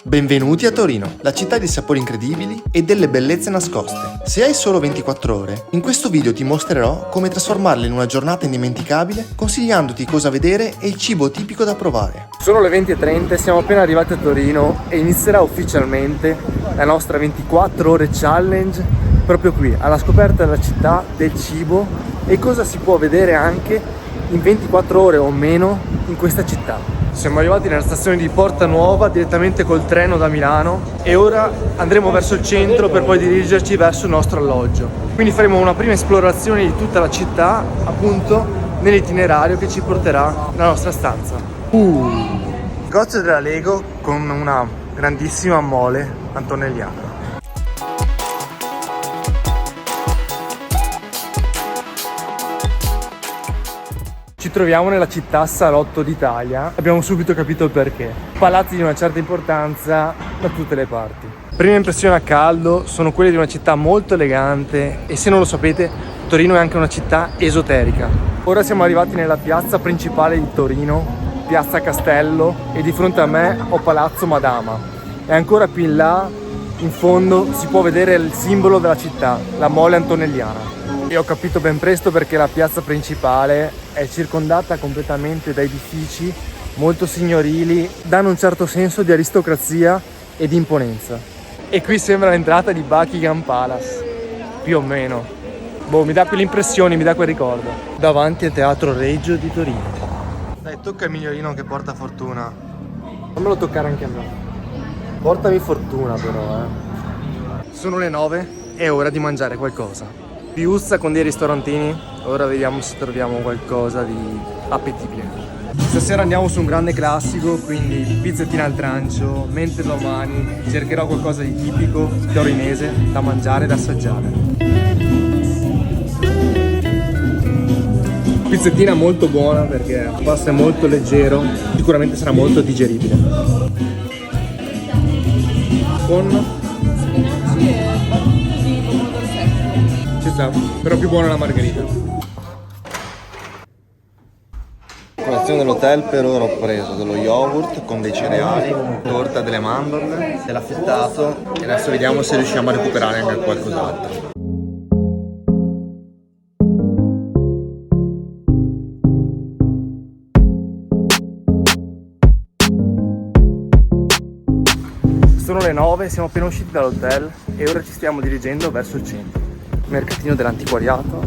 Benvenuti a Torino, la città di sapori incredibili e delle bellezze nascoste. Se hai solo 24 ore, in questo video ti mostrerò come trasformarle in una giornata indimenticabile, consigliandoti cosa vedere e il cibo tipico da provare. Sono le 20:30, siamo appena arrivati a Torino e inizierà ufficialmente la nostra 24 ore challenge proprio qui, alla scoperta della città, del cibo e cosa si può vedere anche in 24 ore o meno in questa città. Siamo arrivati nella stazione di Porta Nuova direttamente col treno da Milano e ora andremo verso il centro per poi dirigerci verso il nostro alloggio. Quindi faremo una prima esplorazione di tutta la città, appunto nell'itinerario che ci porterà nella nostra stanza. Negozio della Lego con una grandissima mole antonelliana. Ci troviamo nella città salotto d'Italia, abbiamo subito capito il perché. Palazzi di una certa importanza da tutte le parti. Prima impressione a caldo sono quelle di una città molto elegante e se non lo sapete, Torino è anche una città esoterica. Ora siamo arrivati nella piazza principale di Torino, Piazza Castello, e di fronte a me ho Palazzo Madama. E ancora più in là, in fondo, si può vedere il simbolo della città, la mole antonelliana. E ho capito ben presto perché la piazza principale è circondata completamente da edifici molto signorili, danno un certo senso di aristocrazia e di imponenza. E qui sembra l'entrata di Buckingham Palace, più o meno. Boh, mi dà quelle impressioni, mi dà quel ricordo. Davanti al Teatro Regio di Torino. Dai, tocca il migliorino che porta fortuna. Fammelo toccare anche a me. Portami fortuna però, Sono le 9, è ora di mangiare qualcosa. Piuzza con dei ristorantini, ora vediamo se troviamo qualcosa di appetibile. Stasera andiamo su un grande classico, quindi pizzettina al trancio, mentre domani cercherò qualcosa di tipico torinese da mangiare e da assaggiare. Pizzettina molto buona perché il pasto è molto leggero, sicuramente sarà molto digeribile. Con però più buona la margherita. Colazione dell'hotel per ora ho preso dello yogurt con dei cereali, torta delle mandorle, dell'affettato e adesso vediamo se riusciamo a recuperare anche qualcos'altro. Sono le 9, siamo appena usciti dall'hotel e ora ci stiamo dirigendo verso il centro. Mercatino dell'antiquariato.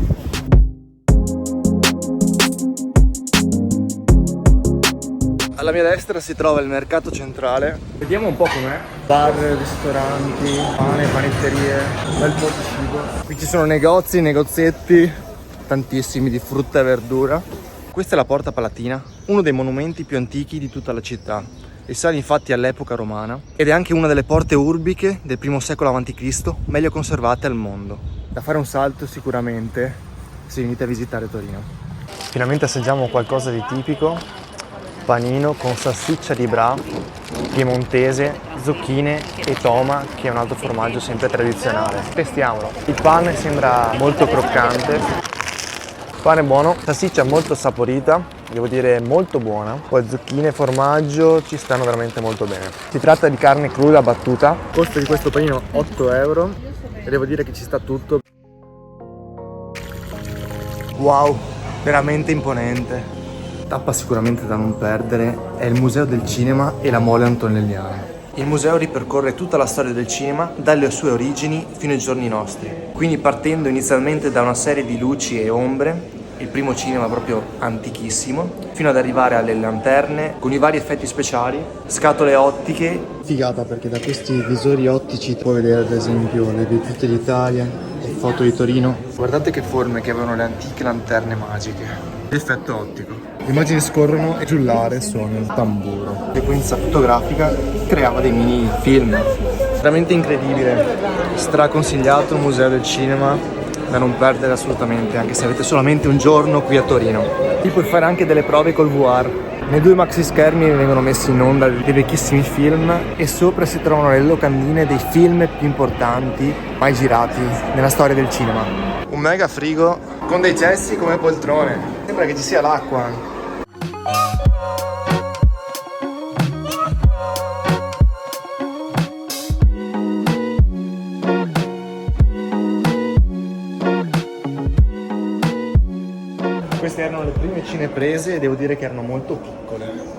Alla mia destra si trova il mercato centrale. Vediamo un po' com'è. Bar, ristoranti, pane, panetterie, bel po' di cibo. Qui ci sono negozi, negozietti, tantissimi di frutta e verdura. Questa è la Porta Palatina, uno dei monumenti più antichi di tutta la città. Risale infatti all'epoca romana ed è anche una delle porte urbiche del I secolo a.C., meglio conservate al mondo. Da fare un salto sicuramente se venite a visitare Torino. Finalmente assaggiamo qualcosa di tipico. Panino con salsiccia di Bra, piemontese, zucchine e toma, che è un altro formaggio sempre tradizionale. Testiamolo. Il pane sembra molto croccante. Il pane è buono, salsiccia molto saporita, devo dire molto buona. Poi zucchine e formaggio ci stanno veramente molto bene. Si tratta di carne cruda battuta. Il costo di questo panino 8 euro. E devo dire che ci sta tutto. Wow, veramente imponente. Tappa sicuramente da non perdere è il Museo del Cinema e la mole antonelliana. Il museo ripercorre tutta la storia del cinema dalle sue origini fino ai giorni nostri. Quindi partendo inizialmente da una serie di luci e ombre, il primo cinema proprio antichissimo, fino ad arrivare alle lanterne con i vari effetti speciali, scatole ottiche. Figata perché da questi visori ottici puoi vedere ad esempio le vedute d'Italia, le foto di Torino. Guardate che forme che avevano le antiche lanterne magiche. L'effetto ottico. Le immagini scorrono e giullare suona il tamburo. La sequenza fotografica creava dei mini film. Veramente incredibile. Straconsigliato il Museo del Cinema, da non perdere assolutamente, anche se avete solamente un giorno qui a Torino. Qui puoi fare anche delle prove col VR. Nei due maxi schermi vengono messi in onda dei vecchissimi film e sopra si trovano le locandine dei film più importanti mai girati nella storia del cinema. Un mega frigo Con dei cessi come poltrone. Sembra che ci sia l'acqua. porticine prese e devo dire che erano molto piccole.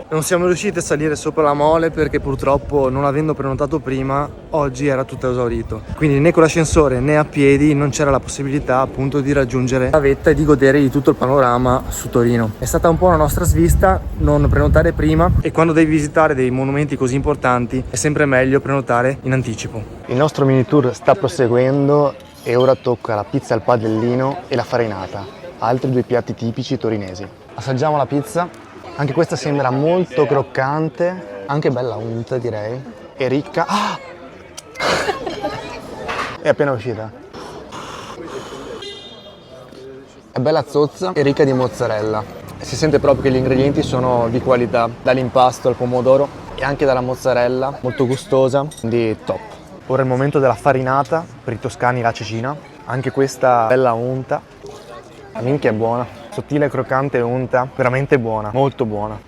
Non siamo riusciti a salire sopra la mole perché purtroppo, non avendo prenotato prima, oggi era tutto esaurito. Quindi né con l'ascensore né a piedi non c'era la possibilità appunto di raggiungere la vetta e di godere di tutto il panorama su Torino. È stata un po' una nostra svista non prenotare prima, e quando devi visitare dei monumenti così importanti è sempre meglio prenotare in anticipo. Il nostro mini tour sta proseguendo e ora tocca la pizza al padellino e la farinata, altri due piatti tipici torinesi. Assaggiamo la pizza. Anche questa sembra molto croccante, anche bella unta direi, e ricca. Ah! È appena uscita. È bella zozza e ricca di mozzarella. Si sente proprio che gli ingredienti sono di qualità, dall'impasto al pomodoro e anche dalla mozzarella, molto gustosa, quindi top. Ora è il momento della farinata, per i toscani la cecina. Anche questa bella unta, minchia è buona. Sottile, croccante e unta, veramente buona, molto buona.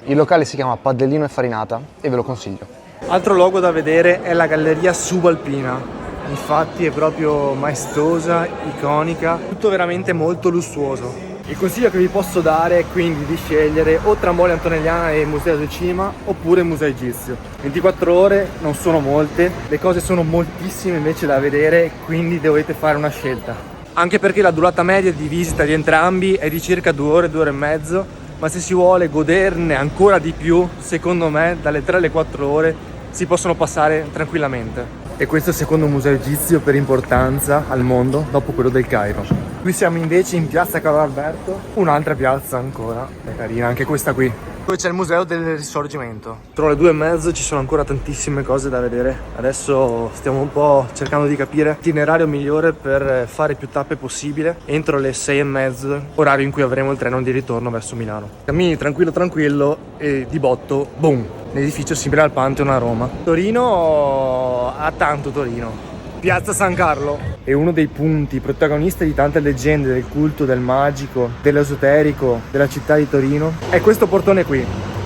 Il locale si chiama Padellino e Farinata e ve lo consiglio. Altro luogo da vedere è la galleria subalpina. Infatti è proprio maestosa, iconica, tutto veramente molto lussuoso. Il consiglio che vi posso dare è quindi di scegliere o tra Mole Antonelliana e Museo del Cinema oppure Museo Egizio. 24 ore non sono molte, le cose sono moltissime invece da vedere, quindi dovete fare una scelta. Anche perché la durata media di visita di entrambi è di circa 2 ore, 2 ore e mezzo, ma se si vuole goderne ancora di più, secondo me dalle 3 alle 4 ore si possono passare tranquillamente. E questo è il secondo museo egizio per importanza al mondo, dopo quello del Cairo. Qui siamo invece in piazza Carlo Alberto, un'altra piazza ancora, è carina anche questa qui. Poi c'è il museo del Risorgimento. Tra le 2:30 ci sono ancora tantissime cose da vedere. Adesso stiamo un po' cercando di capire l'itinerario migliore per fare più tappe possibile entro le 6:30, orario in cui avremo il treno di ritorno verso Milano. Cammini tranquillo tranquillo e di botto, boom, l'edificio simile al Pantheon a Roma. Torino ha tanto Torino. Piazza San Carlo è uno dei punti protagonisti di tante leggende del culto, del magico, dell'esoterico della città di Torino. È questo portone qui,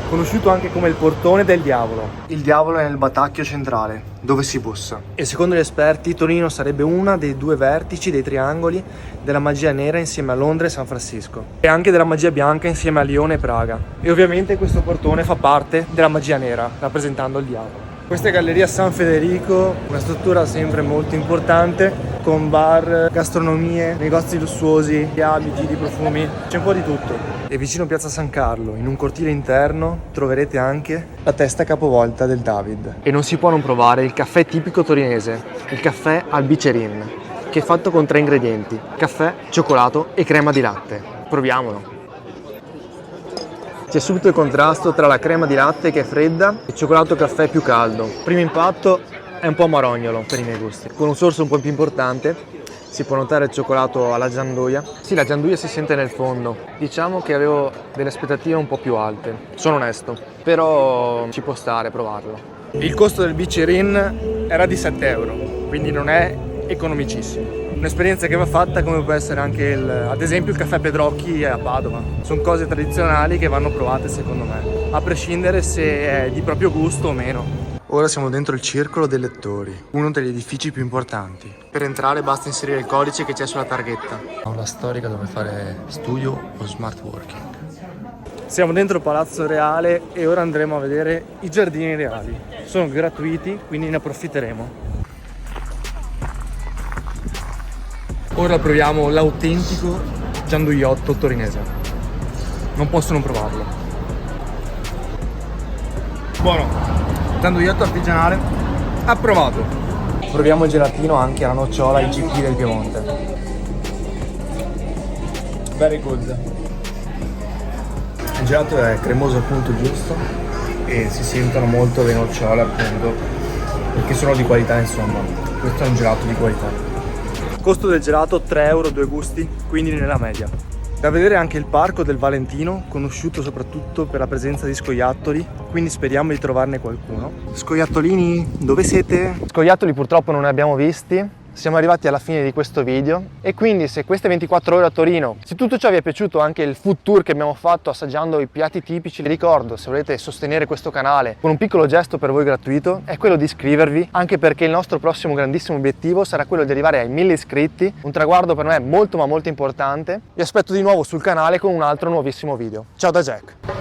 conosciuto anche come il portone del diavolo. Il diavolo è nel Batacchio centrale, dove si bussa. E secondo gli esperti Torino sarebbe una dei 2 vertici dei triangoli della magia nera insieme a Londra e San Francisco, e anche della magia bianca insieme a Lione e Praga. E ovviamente questo portone fa parte della magia nera, rappresentando il diavolo. Questa è Galleria San Federico, una struttura sempre molto importante, con bar, gastronomie, negozi lussuosi, di abiti, di profumi, c'è un po' di tutto. E vicino a Piazza San Carlo, in un cortile interno, troverete anche la testa capovolta del David. E non si può non provare il caffè tipico torinese, il caffè al bicerin, che è fatto con 3 ingredienti: caffè, cioccolato e crema di latte. Proviamolo! C'è subito il contrasto tra la crema di latte che è fredda e il cioccolato caffè più caldo. Primo impatto è un po' marognolo per i miei gusti. Con un sorso un po' più importante si può notare il cioccolato alla gianduia. Sì, la gianduia si sente nel fondo. Diciamo che avevo delle aspettative un po' più alte, sono onesto, però ci può stare provarlo. Il costo del bicerin era di 7 euro, quindi non è economicissimo. Un'esperienza che va fatta, come può essere anche ad esempio il caffè Pedrocchi a Padova. Sono cose tradizionali che vanno provate secondo me, a prescindere se è di proprio gusto o meno. Ora siamo dentro il Circolo dei Lettori, uno degli edifici più importanti. Per entrare basta inserire il codice che c'è sulla targhetta. Aula storica dove fare studio o smart working. Siamo dentro il Palazzo Reale e ora andremo a vedere i giardini reali. Sono gratuiti, quindi ne approfitteremo. Ora proviamo l'autentico gianduiotto torinese. Non posso non provarlo. Buono, gianduiotto artigianale approvato. Proviamo il gelatino anche alla nocciola IGP del Piemonte. Very good. Il gelato è cremoso al punto giusto e si sentono molto le nocciole appunto, perché sono di qualità insomma. Questo è un gelato di qualità. Costo del gelato 3 euro, 2 gusti, quindi nella media. Da vedere anche il Parco del Valentino, conosciuto soprattutto per la presenza di scoiattoli, quindi speriamo di trovarne qualcuno. Scoiattolini, dove siete? Scoiattoli purtroppo non ne abbiamo visti, siamo arrivati alla fine di questo video e quindi se queste 24 ore a Torino, se tutto ciò vi è piaciuto, anche il food tour che abbiamo fatto assaggiando i piatti tipici, vi ricordo, se volete sostenere questo canale con un piccolo gesto per voi gratuito, è quello di iscrivervi, anche perché il nostro prossimo grandissimo obiettivo sarà quello di arrivare ai 1000 iscritti, un traguardo per me molto ma molto importante. Vi aspetto di nuovo sul canale con un altro nuovissimo video. Ciao da Jack!